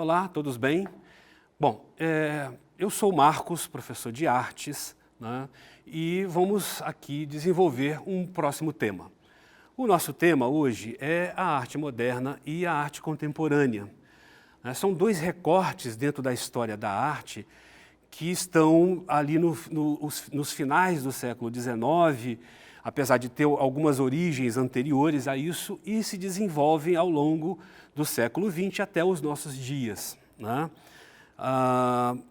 Olá, todos bem? Bom, eu sou o Marcos, professor de artes, né, e vamos aqui desenvolver um próximo tema. O nosso tema hoje é a arte moderna e a arte contemporânea. São dois recortes dentro da história da arte que estão ali nos finais do século XIX, apesar de ter algumas origens anteriores a isso, e se desenvolvem ao longo do século XX até os nossos dias, né?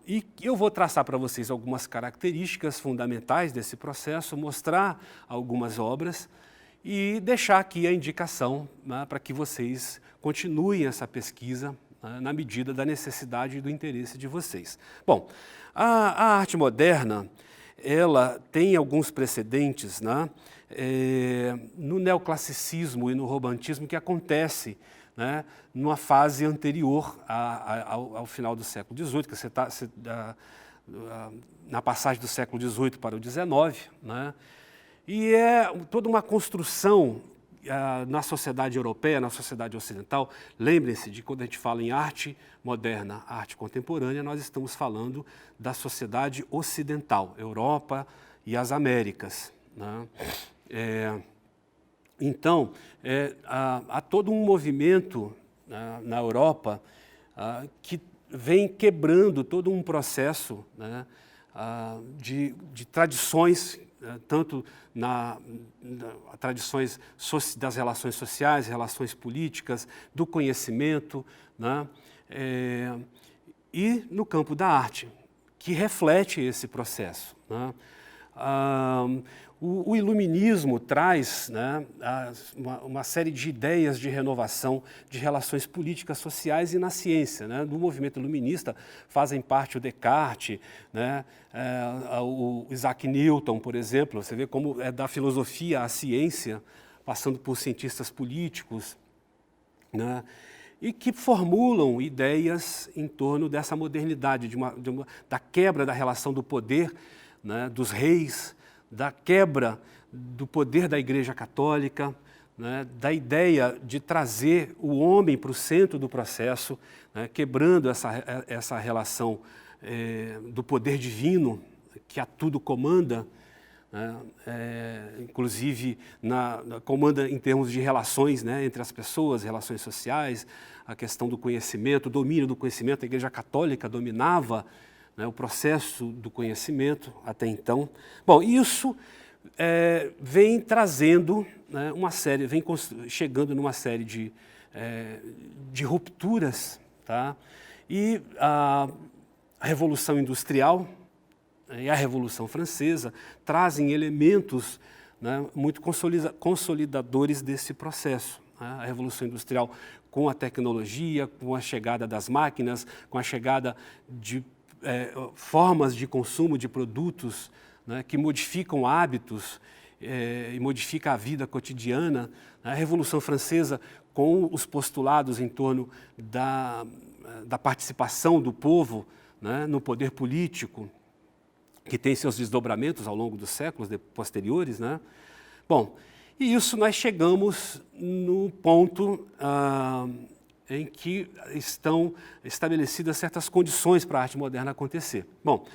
E eu vou traçar para vocês algumas características fundamentais desse processo, mostrar algumas obras e deixar aqui a indicação, né, para que vocês continuem essa pesquisa, né, na medida da necessidade e do interesse de vocês. Bom, a arte moderna, ela tem alguns precedentes, né, no neoclassicismo e no romantismo que acontece, né, numa fase anterior ao final do século XVIII, que na passagem do século XVIII para o XIX, né, e é toda uma construção na sociedade europeia, na sociedade ocidental. Lembrem-se de quando a gente fala em arte moderna, arte contemporânea, nós estamos falando da sociedade ocidental, Europa e as Américas, né? Então, há todo um movimento na Europa que vem quebrando todo um processo, né, de tradições, tanto tradições das relações sociais, relações políticas, do conhecimento, né, e no campo da arte, que reflete esse processo, né. O iluminismo traz, né, uma série de ideias de renovação de relações políticas, sociais e na ciência, né. Do movimento iluminista fazem parte o Descartes, né, o Isaac Newton, por exemplo. Você vê como é da filosofia à ciência, passando por cientistas políticos, né, e que formulam ideias em torno dessa modernidade, da quebra da relação do poder, né, dos reis, da quebra do poder da Igreja Católica, né, da ideia de trazer o homem para o centro do processo, né, quebrando essa relação do poder divino que a tudo comanda, né, inclusive comanda em termos de relações, né, entre as pessoas, relações sociais, a questão do conhecimento, o domínio do conhecimento. A Igreja Católica dominava, né, o processo do conhecimento até então. Bom, isso vem trazendo, né, vem chegando numa série de rupturas, tá? E a Revolução Industrial e a Revolução Francesa trazem elementos, né, muito consolidadores desse processo, né? A Revolução Industrial com a tecnologia, com a chegada das máquinas, com a chegada de formas de consumo de produtos, né, que modificam hábitos e modificam a vida cotidiana. A Revolução Francesa, com os postulados em torno da participação do povo, né, no poder político, que tem seus desdobramentos ao longo dos séculos posteriores, né? Bom, e isso nós chegamos no ponto em que estão estabelecidas certas condições para a arte moderna acontecer. Bom,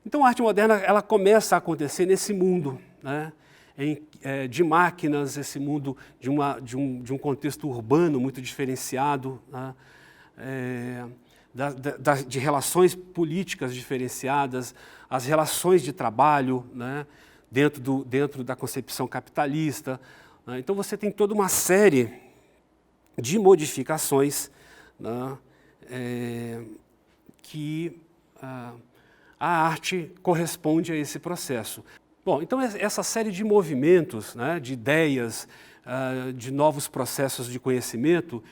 então a arte moderna, ela começa a acontecer nesse mundo, né, de máquinas, esse mundo de um contexto urbano muito diferenciado, né, de relações políticas diferenciadas, as relações de trabalho, né, dentro da concepção capitalista, né. Então você tem toda uma série de modificações, né, que a arte corresponde a esse processo. Bom, então essa série de movimentos, né, de ideias, de novos processos de conhecimento,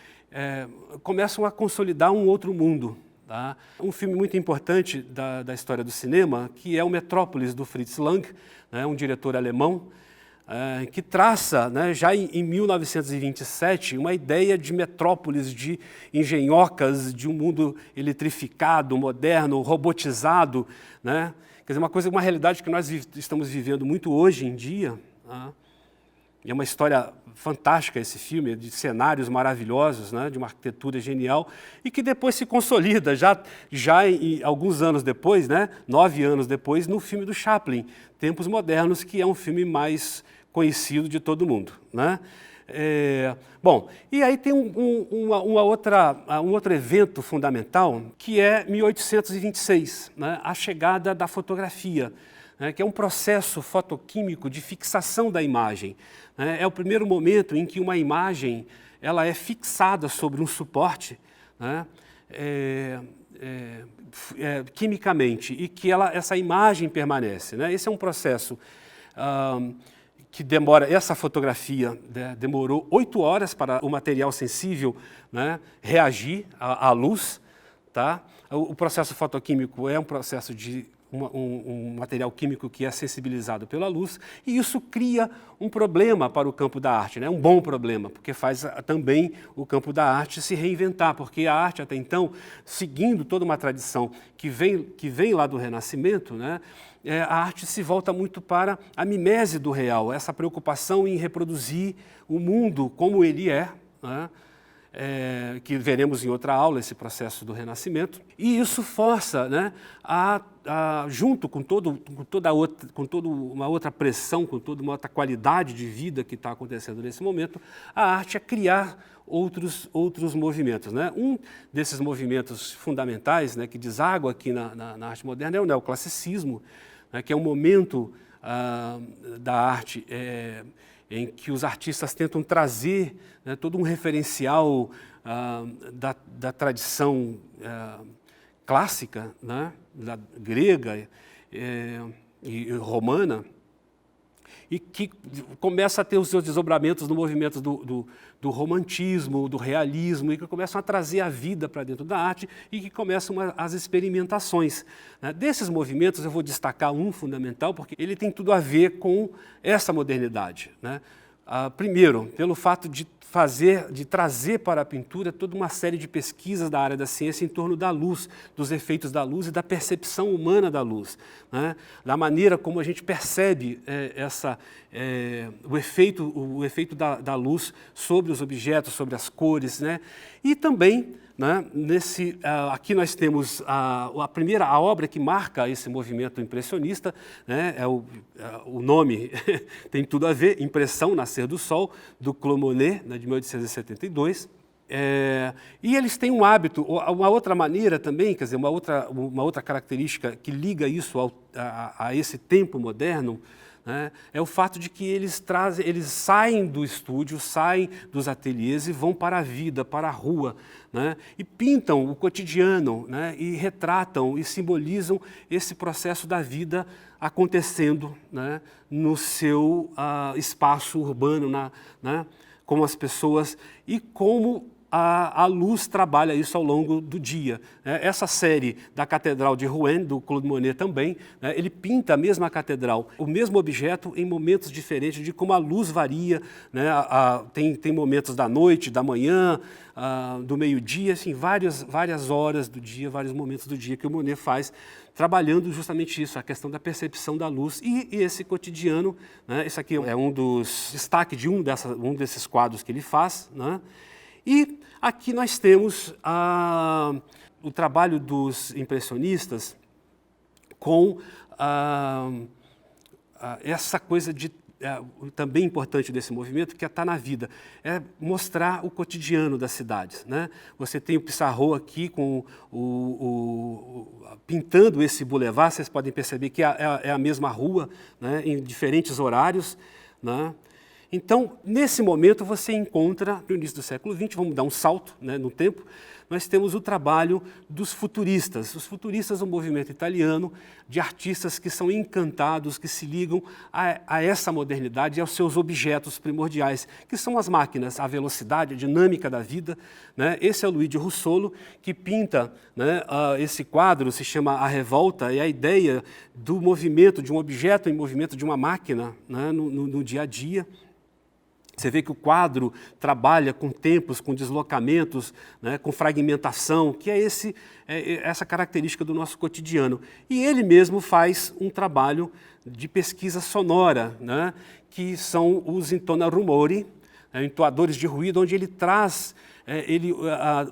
começam a consolidar um outro mundo, tá? Um filme muito importante da história do cinema, que é o Metrópolis, do Fritz Lang, né, um diretor alemão, que traça, né, já em 1927, uma ideia de metrópoles, de engenhocas, de um mundo eletrificado, moderno, robotizado, né? Quer dizer, uma realidade que nós estamos vivendo muito hoje em dia, né? É uma história fantástica esse filme, de cenários maravilhosos, né, de uma arquitetura genial, e que depois se consolida, já em alguns anos depois, né, 9 anos depois, no filme do Chaplin, Tempos Modernos, que é um filme mais conhecido de todo mundo, né? Bom, e aí tem um outro evento fundamental, que é 1826, né, a chegada da fotografia, né, que é um processo fotoquímico de fixação da imagem. Né? É o primeiro momento em que uma imagem ela é fixada sobre um suporte, né, quimicamente, e que essa imagem permanece. Né? Esse é um processo que demora, essa fotografia, né, demorou 8 horas para o material sensível, né, reagir à luz. Tá? O processo fotoquímico é um processo de um material químico que é sensibilizado pela luz, e isso cria um problema para o campo da arte, né? Um bom problema, porque faz também o campo da arte se reinventar, porque a arte até então, seguindo toda uma tradição que vem lá do Renascimento, né? A arte se volta muito para a mimese do real, essa preocupação em reproduzir o mundo como ele é, né? Que veremos em outra aula, esse processo do Renascimento, e isso força, né, junto com toda uma outra pressão, com toda uma outra qualidade de vida que está acontecendo nesse momento, a arte a criar outros movimentos. Né? Um desses movimentos fundamentais, né, que deságua aqui na arte moderna é o neoclassicismo, né, que é um momento da arte em que os artistas tentam trazer, né, todo um referencial da tradição clássica, né, da grega e romana, e que começa a ter os seus desdobramentos no movimento do romantismo, do realismo, e que começam a trazer a vida para dentro da arte e que começam as experimentações. Né? Desses movimentos eu vou destacar um fundamental, porque ele tem tudo a ver com essa modernidade. Né? Primeiro, pelo fato de trazer para a pintura toda uma série de pesquisas da área da ciência em torno da luz, dos efeitos da luz e da percepção humana da luz, né? Da maneira como a gente percebe o efeito da luz sobre os objetos, sobre as cores, né? E também, né, aqui nós temos a obra que marca esse movimento impressionista, né, o nome tem tudo a ver, Impressão, Nascer do Sol, do Claude Monet, né, de 1872. E eles têm um hábito, uma outra maneira também, quer dizer, uma outra característica que liga isso a esse tempo moderno, né, é o fato de que eles saem do estúdio, saem dos ateliês e vão para a vida, para a rua, né, e pintam o cotidiano, né, e retratam e simbolizam esse processo da vida acontecendo, né, no seu espaço urbano, né, como as pessoas e como a luz trabalha isso ao longo do dia. Essa série da Catedral de Rouen, do Claude Monet também, né, ele pinta a mesma catedral, o mesmo objeto em momentos diferentes de como a luz varia, né, tem momentos da noite, da manhã, do meio-dia, assim, várias horas do dia, vários momentos do dia que o Monet faz, trabalhando justamente isso, a questão da percepção da luz e esse cotidiano. Né, esse aqui é um dos destaques de um desses quadros que ele faz, né? E aqui nós temos o trabalho dos impressionistas com essa coisa também importante desse movimento, que está na vida, é mostrar o cotidiano das cidades. Né? Você tem o Pissarro aqui pintando esse boulevard, vocês podem perceber que é a mesma rua, né, em diferentes horários, né? Então, nesse momento, você encontra, no início do século XX, vamos dar um salto, né, no tempo, nós temos o trabalho dos futuristas. Os futuristas, um movimento italiano de artistas que são encantados, que se ligam a essa modernidade e aos seus objetos primordiais, que são as máquinas, a velocidade, a dinâmica da vida. Né? Esse é o Luigi Russolo, que pinta, né, esse quadro, se chama A Revolta, e a ideia do movimento, de um objeto em movimento, de uma máquina, né, no dia a dia. Você vê que o quadro trabalha com tempos, com deslocamentos, né, com fragmentação, que é essa característica do nosso cotidiano. E ele mesmo faz um trabalho de pesquisa sonora, né, que são os intonarumori, entoadores de ruído, onde ele traz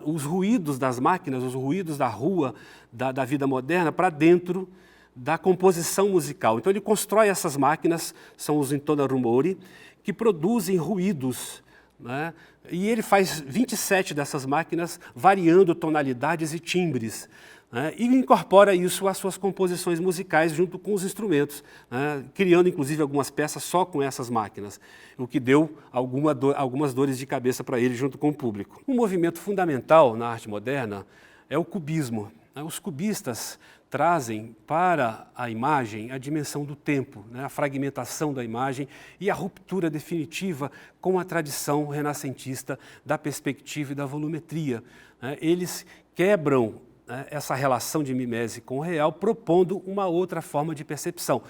os ruídos das máquinas, os ruídos da rua, da vida moderna, para dentro da composição musical. Então ele constrói essas máquinas, são os intonarumori, que produzem ruídos, né? E ele faz 27 dessas máquinas, variando tonalidades e timbres, né? E incorpora isso às suas composições musicais junto com os instrumentos, né? Criando inclusive algumas peças só com essas máquinas, o que deu algumas dores de cabeça para ele junto com o público. Um movimento fundamental na arte moderna é o cubismo. Os cubistas trazem para a imagem a dimensão do tempo, né, a fragmentação da imagem e a ruptura definitiva com a tradição renascentista da perspectiva e da volumetria. Né. Eles quebram, né, essa relação de mimese com o real, propondo uma outra forma de percepção.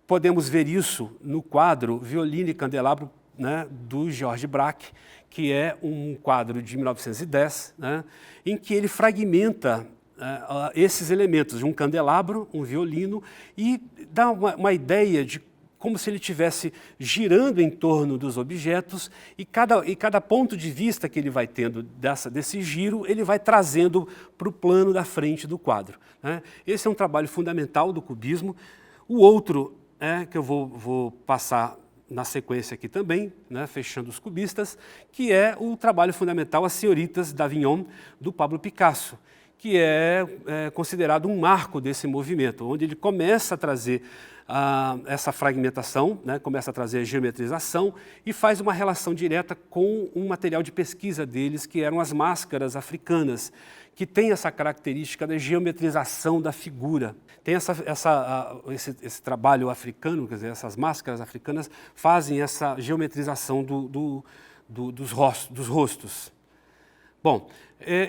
Podemos ver isso no quadro Violino e Candelabro, né, do Georges Braque, que é um quadro de 1910, né, em que ele fragmenta esses elementos de um candelabro, um violino, e dá uma ideia de como se ele estivesse girando em torno dos objetos e cada ponto de vista que ele vai tendo desse giro, ele vai trazendo para o plano da frente do quadro, né? Esse é um trabalho fundamental do cubismo. O outro, que eu vou passar na sequência aqui também, né, fechando os cubistas, que é o trabalho fundamental, As Senhoritas d'Avignon, do Pablo Picasso, que é considerado um marco desse movimento, onde ele começa a trazer essa fragmentação, né, começa a trazer a geometrização e faz uma relação direta com um material de pesquisa deles, que eram as máscaras africanas, que tem essa característica da geometrização da figura. Tem esse trabalho africano, quer dizer, essas máscaras africanas fazem essa geometrização dos rostos. Bom,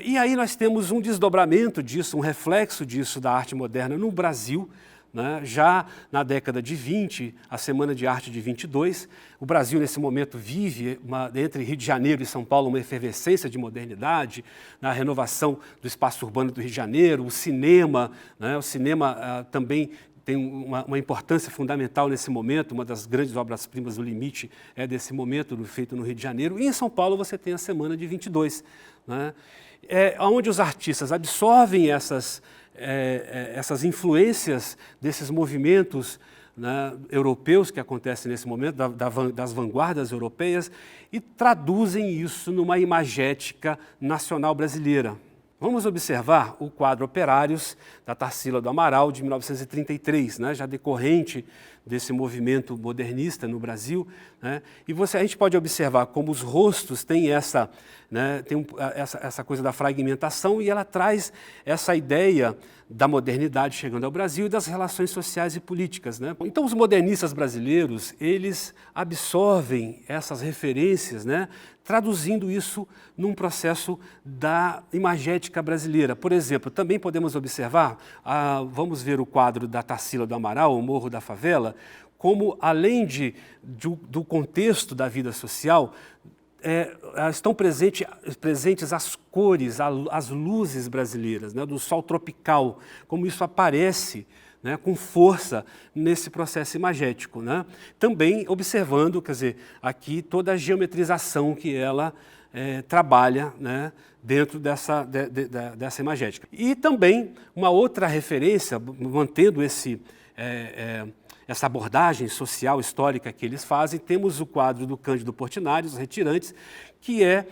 e aí nós temos um desdobramento disso, um reflexo disso da arte moderna no Brasil, né? Já na década de 20, a Semana de Arte de 22, o Brasil nesse momento vive, entre Rio de Janeiro e São Paulo, uma efervescência de modernidade, na renovação do espaço urbano do Rio de Janeiro, o cinema, né? O cinema também tem uma importância fundamental nesse momento, uma das grandes obras-primas do Limite é desse momento, feito no Rio de Janeiro. E em São Paulo você tem a Semana de 22, né? Onde os artistas absorvem essas influências desses movimentos, né, europeus que acontecem nesse momento, das vanguardas europeias, e traduzem isso numa imagética nacional brasileira. Vamos observar o quadro Operários, da Tarsila do Amaral, de 1933, né, já decorrente desse movimento modernista no Brasil, né, e a gente pode observar como os rostos têm essa coisa da fragmentação, e ela traz essa ideia da modernidade chegando ao Brasil e das relações sociais e políticas, né? Então, os modernistas brasileiros, eles absorvem essas referências, né, traduzindo isso num processo da imagética brasileira. Por exemplo, também podemos observar, vamos ver o quadro da Tarsila do Amaral, O Morro da Favela, como, além do contexto da vida social, estão presentes as cores, as luzes brasileiras, né, do sol tropical, como isso aparece, né, com força nesse processo imagético, né? Também observando, quer dizer, aqui toda a geometrização que ela trabalha, né, dentro dessa imagética. E também uma outra referência, mantendo essa abordagem social, histórica que eles fazem, temos o quadro do Cândido Portinari, Os Retirantes, que é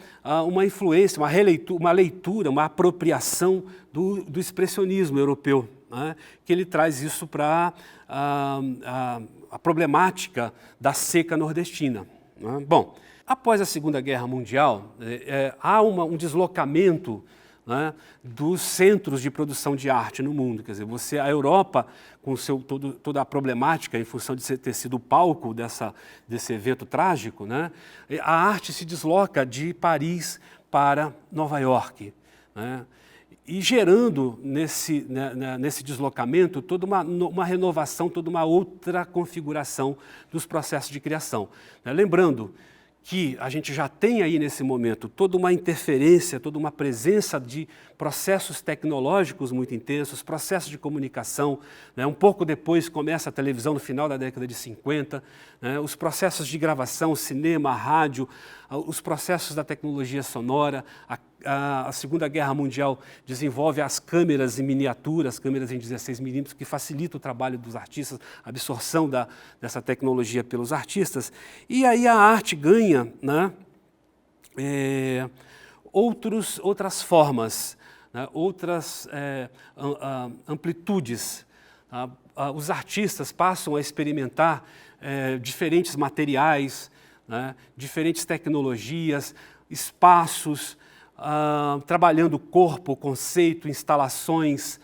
uma influência, uma leitura, uma apropriação do expressionismo europeu, né, que ele traz isso para a problemática da seca nordestina, né? Bom, após a Segunda Guerra Mundial, há um deslocamento, né, dos centros de produção de arte no mundo. Quer dizer, a Europa, com toda a problemática em função de ter sido o palco desse evento trágico, né, a arte se desloca de Paris para Nova York, né, e gerando nesse deslocamento toda uma renovação, toda uma outra configuração dos processos de criação, né? Lembrando que a gente já tem aí nesse momento toda uma interferência, toda uma presença de processos tecnológicos muito intensos, processos de comunicação, né? Um pouco depois começa a televisão no final da década de 50, né? Os processos de gravação, cinema, rádio, os processos da tecnologia sonora, a Segunda Guerra Mundial desenvolve as câmeras em miniatura, as câmeras em 16 milímetros, que facilita o trabalho dos artistas, a absorção dessa tecnologia pelos artistas. E aí a arte ganha, né, outras formas, né, outras amplitudes. Os artistas passam a experimentar diferentes materiais, né, diferentes tecnologias, espaços, trabalhando o corpo, conceito, instalações,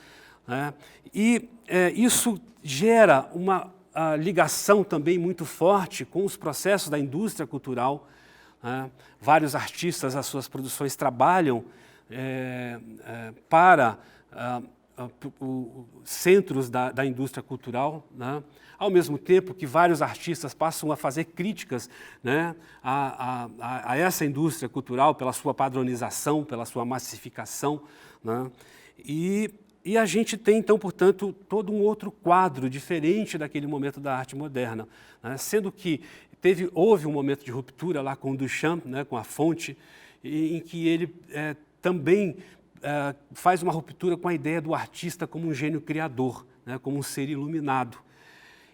né? E isso gera uma ligação também muito forte com os processos da indústria cultural, né? Vários artistas, as suas produções trabalham para centros da indústria cultural, né? Ao mesmo tempo que vários artistas passam a fazer críticas, né, a essa indústria cultural pela sua padronização, pela sua massificação, né? E a gente tem, então, portanto, todo um outro quadro diferente daquele momento da arte moderna, né? Sendo que houve um momento de ruptura lá com Duchamp, né, com a fonte, em que ele também faz uma ruptura com a ideia do artista como um gênio criador, né, como um ser iluminado.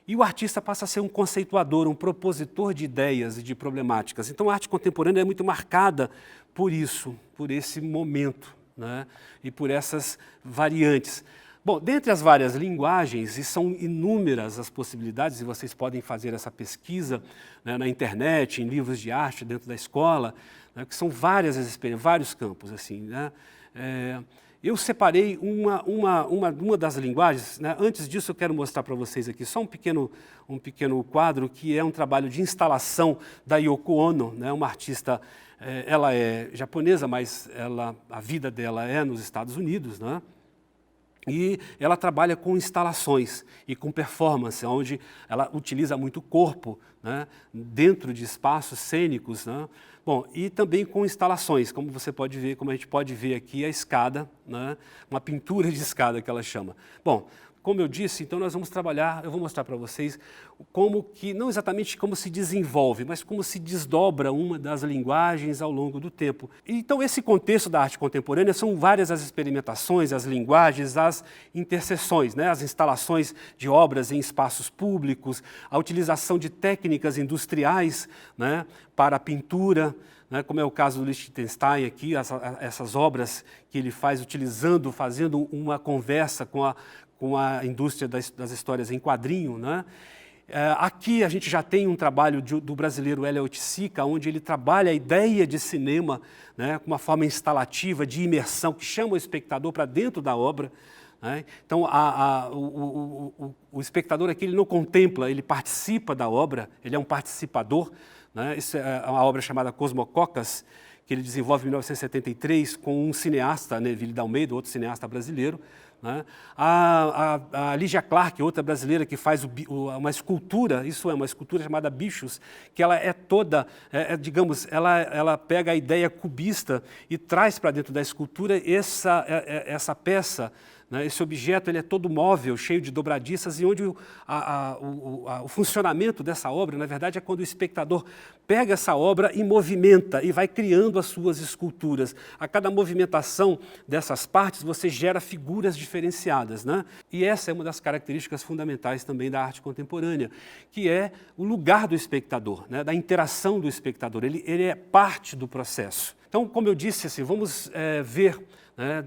E o artista passa a ser um conceituador, um propositor de ideias e de problemáticas. Então a arte contemporânea é muito marcada por isso, por esse momento, né, e por essas variantes. Bom, dentre as várias linguagens, e são inúmeras as possibilidades, e vocês podem fazer essa pesquisa, né, na internet, em livros de arte, dentro da escola, né, que são várias as experiências, vários campos, assim, né? Eu separei uma das linguagens, né? Antes disso eu quero mostrar para vocês aqui só um pequeno quadro que é um trabalho de instalação da Yoko Ono, né? Uma artista, ela é japonesa, mas a vida dela é nos Estados Unidos, né? E ela trabalha com instalações e com performance, onde ela utiliza muito o corpo, né, dentro de espaços cênicos, né? Bom, e também com instalações, como você pode ver, como a gente pode ver aqui a escada, né, uma pintura de escada que ela chama. Bom, como eu disse, então nós vamos trabalhar, eu vou mostrar para vocês como que, não exatamente como se desenvolve, mas como se desdobra uma das linguagens ao longo do tempo. Então esse contexto da arte contemporânea são várias as experimentações, as linguagens, as interseções, né? As instalações de obras em espaços públicos, a utilização de técnicas industriais, né, para a pintura, né, como é o caso do Lichtenstein aqui, essas obras que ele faz fazendo uma conversa com a indústria das histórias em quadrinho, né? Aqui a gente já tem um trabalho do brasileiro Hélio Oiticica, onde ele trabalha a ideia de cinema, né, com uma forma instalativa, de imersão, que chama o espectador para dentro da obra, né? Então o espectador aqui ele não contempla, ele participa da obra, ele é um participador, né? Isso é uma obra chamada Cosmococas, que ele desenvolve em 1973 com um cineasta, Neville d'Almeida, outro cineasta brasileiro, né? A Lígia Clark, outra brasileira que faz uma escultura, uma escultura chamada Bichos, que ela é toda, digamos, ela pega a ideia cubista e traz para dentro da escultura essa peça, né? Esse objeto ele é todo móvel, cheio de dobradiças, e onde o funcionamento dessa obra, na verdade, é quando o espectador pega essa obra e movimenta e vai criando as suas esculturas. A cada movimentação dessas partes, você gera figuras diferenciadas, né? E essa é uma das características fundamentais também da arte contemporânea, que é o lugar do espectador, né? Da interação do espectador. Ele é parte do processo. Então, como eu disse, assim, vamos ver, né,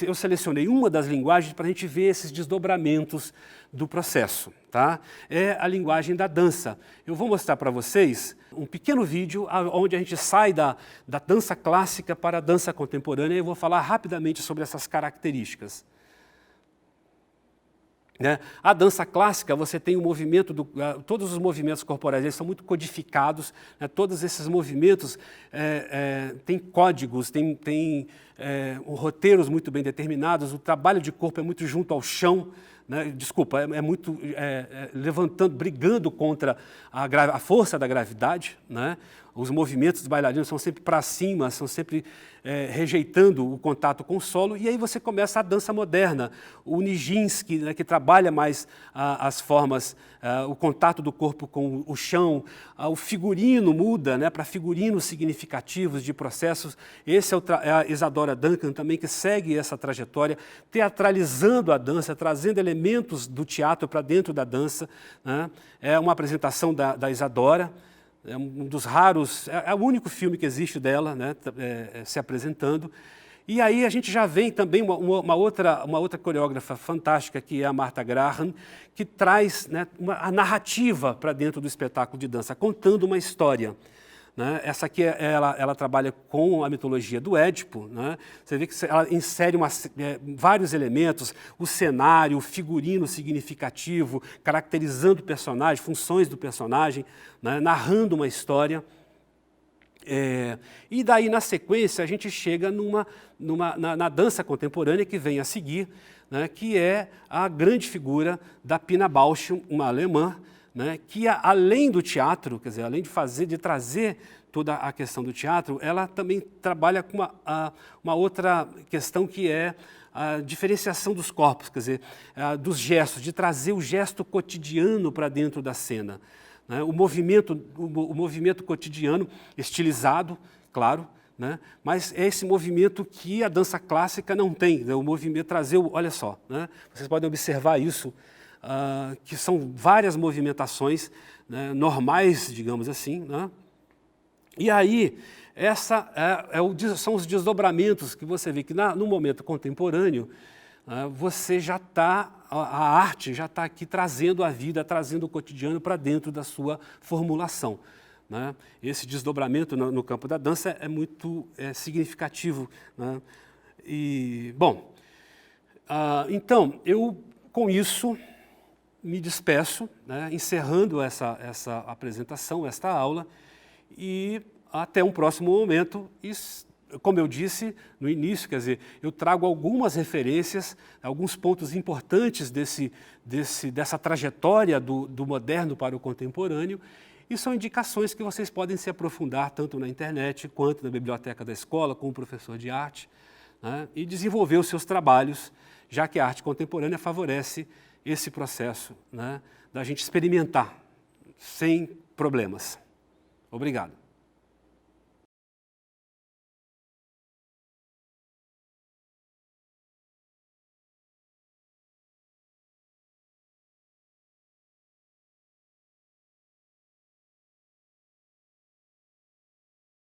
eu selecionei uma das linguagens para a gente ver esses desdobramentos do processo, tá? É a linguagem da dança. Eu vou mostrar para vocês um pequeno vídeo onde a gente sai da dança clássica para a dança contemporânea e eu vou falar rapidamente sobre essas características. Né? A dança clássica, você tem o movimento, todos os movimentos corporais, eles são muito codificados, né? Todos esses movimentos têm códigos, têm roteiros muito bem determinados, o trabalho de corpo é muito junto ao chão, né? Desculpa, é muito brigando contra a força da gravidade, né? os movimentos dos bailarinos são sempre para cima, são sempre rejeitando o contato com o solo, e aí você começa a dança moderna, o Nijinsky, né, que trabalha mais as formas, o contato do corpo com o chão, o figurino muda, né, para figurinos significativos de processos. Esse é a Isadora Duncan também, que segue essa trajetória, teatralizando a dança, trazendo elementos do teatro para dentro da dança, né. É uma apresentação da Isadora, é um dos raros, é o único filme que existe dela, né, se apresentando. E aí a gente já vem também uma outra coreógrafa fantástica, que é a Martha Graham, que traz, né, a narrativa para dentro do espetáculo de dança, contando uma história. Né? Essa aqui, ela trabalha com a mitologia do Édipo, né? Você vê que ela insere vários elementos, o cenário, o figurino significativo, caracterizando o personagem, funções do personagem, né? Narrando uma história. E daí, na sequência, a gente chega na dança contemporânea que vem a seguir, né? Que é a grande figura da Pina Bausch, uma alemã, né, que além do teatro, quer dizer, além de trazer toda a questão do teatro, ela também trabalha com uma outra questão, que é a diferenciação dos corpos, quer dizer, dos gestos, de trazer o gesto cotidiano para dentro da cena. Né, o movimento cotidiano, estilizado, claro, né, mas é esse movimento que a dança clássica não tem, né, o movimento olha só, né, vocês podem observar isso, que são várias movimentações, né, normais, digamos assim, né? E aí, são os desdobramentos que você vê que no momento contemporâneo, você já está, a arte já está aqui trazendo a vida, trazendo o cotidiano para dentro da sua formulação. Né? Esse desdobramento no campo da dança é muito significativo. Né? E, bom, então, eu com isso me despeço, né, encerrando essa apresentação, esta aula, e até um próximo momento. E, como eu disse no início, quer dizer, eu trago algumas referências, alguns pontos importantes dessa trajetória do moderno para o contemporâneo, e são indicações que vocês podem se aprofundar tanto na internet quanto na biblioteca da escola, com o professor de arte, né, e desenvolver os seus trabalhos, já que a arte contemporânea favorece esse processo, né, da gente experimentar sem problemas. Obrigado.